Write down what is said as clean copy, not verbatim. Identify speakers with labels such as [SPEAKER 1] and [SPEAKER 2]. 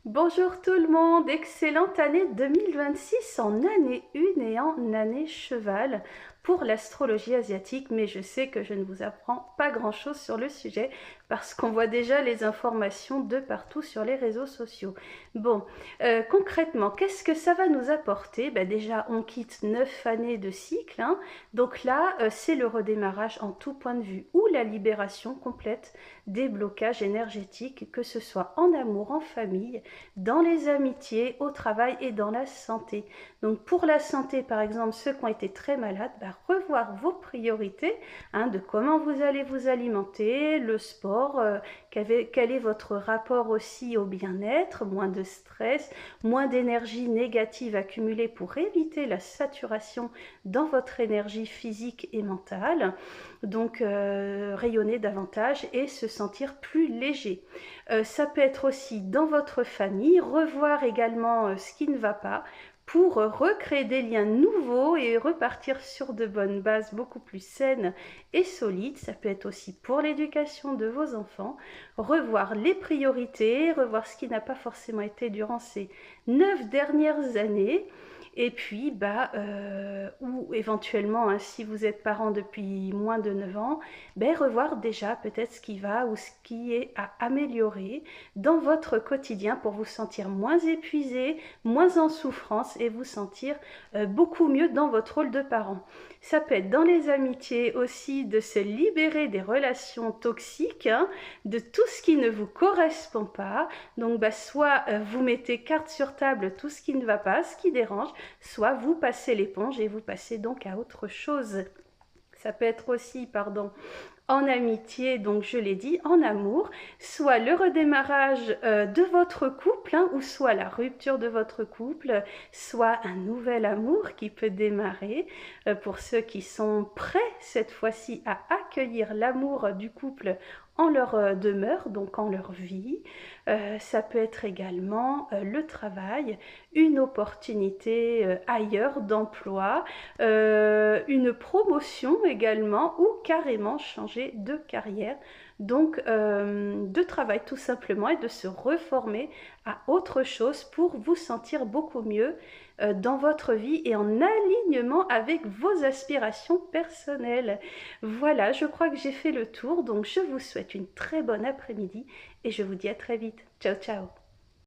[SPEAKER 1] Bonjour tout le monde, excellente année 2026 en année 1 et en année cheval pour l'astrologie asiatique, mais je sais que je ne vous apprends pas grand-chose sur le sujet parce qu'on voit déjà les informations de partout sur les réseaux sociaux. Bon, concrètement, qu'est-ce que ça va nous apporter? Déjà, on quitte 9 années de cycle, hein, donc là, c'est le redémarrage en tout point de vue ou la libération complète des blocages énergétiques, que ce soit en amour, en famille, dans les amitiés, au travail et dans la santé. Donc pour la santé, par exemple, ceux qui ont été très malades, revoir vos priorités, hein, de comment vous allez vous alimenter, le sport, quel est votre rapport aussi au bien-être, moins de stress, moins d'énergie négative accumulée pour éviter la saturation dans votre énergie physique et mentale. Donc rayonner davantage et se sentir plus léger. Ça peut être aussi dans votre famille, revoir également ce qui ne va pas pour recréer des liens nouveaux et repartir sur de bonnes bases beaucoup plus saines et solides. Ça peut être aussi pour l'éducation de vos enfants, revoir les priorités, revoir ce qui n'a pas forcément été durant ces 9 dernières années. Et puis, ou éventuellement, hein, si vous êtes parent depuis moins de 9 ans, revoir déjà peut-être ce qui va ou ce qui est à améliorer dans votre quotidien pour vous sentir moins épuisé, moins en souffrance et vous sentir beaucoup mieux dans votre rôle de parent. Ça peut être dans les amitiés aussi de se libérer des relations toxiques, hein, de tout ce qui ne vous correspond pas. Donc soit vous mettez carte sur table tout ce qui ne va pas, ce qui dérange, soit vous passez l'éponge et vous passez donc à autre chose. Ça peut être aussi, en amitié, donc je l'ai dit, en amour, soit le redémarrage de votre couple, hein, ou soit la rupture de votre couple, soit un nouvel amour qui peut démarrer pour ceux qui sont prêts cette fois-ci à accueillir l'amour du couple en leur demeure, donc en leur vie. Ça peut être également le travail, une opportunité ailleurs d'emploi, une promotion également ou carrément changer de carrière, donc de travail tout simplement et de se reformer à autre chose pour vous sentir beaucoup mieux dans votre vie et en alignement avec vos aspirations personnelles. Voilà, je crois que j'ai fait le tour, donc je vous souhaite une très bonne après-midi et je vous dis à très vite. Ciao, ciao!